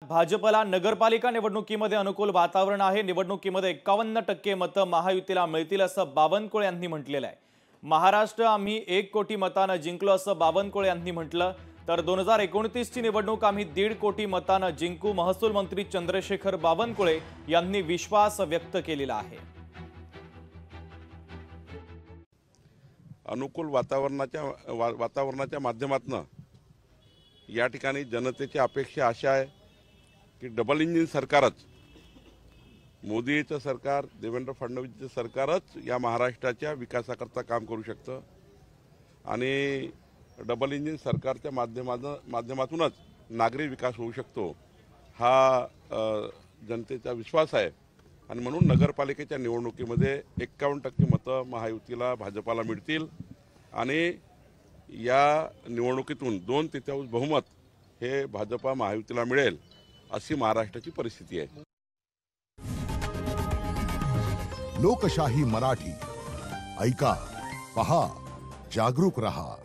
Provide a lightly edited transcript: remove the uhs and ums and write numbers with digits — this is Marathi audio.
भाजपला नगरपालिका निवडणुकीमध्ये अनुकूल वातावरण आहे। निवडणुकीमध्ये 51% मतं महायुतीला मिळतील असं बावनकुळे यांनी म्हटलेलं आहे। महाराष्ट्र आम्ही 1 कोटी मतांना जिंकलो असं बावनकुळे यांनी म्हटलं। तर 2029 ची निवडणूक आम्ही 1.5 कोटी मतांना जिंकू, महसूल मंत्री चंद्रशेखर बावनकुळे यांनी विश्वास व्यक्त केलेला आहे। अनुकूल वातावरणाच्या माध्यमातून या ठिकाणी जनतेची अपेक्षा अशा आहे की डबल इंजिन सरकारच, मोदीचं सरकार, देवेंद्र फडणवीसचं सरकारच या महाराष्ट्राच्या विकासाकरता काम करू शकतं आणि डबल इंजिन सरकारच्या माध्यमातूनच नागरी विकास होऊ शकतो हा जनतेचा विश्वास आहे। आणि म्हणून नगरपालिकेच्या निवडणुकीमध्ये 51% मतं महायुतीला भाजपाला मिळतील आणि या निवडणुकीतून 2/3 बहुमत हे भाजपा महायुतीला मिळेल अशी महाराष्ट्राची परिस्थिती आहे। लोकशाही मराठी ऐका, पहा, जागरूक रहा।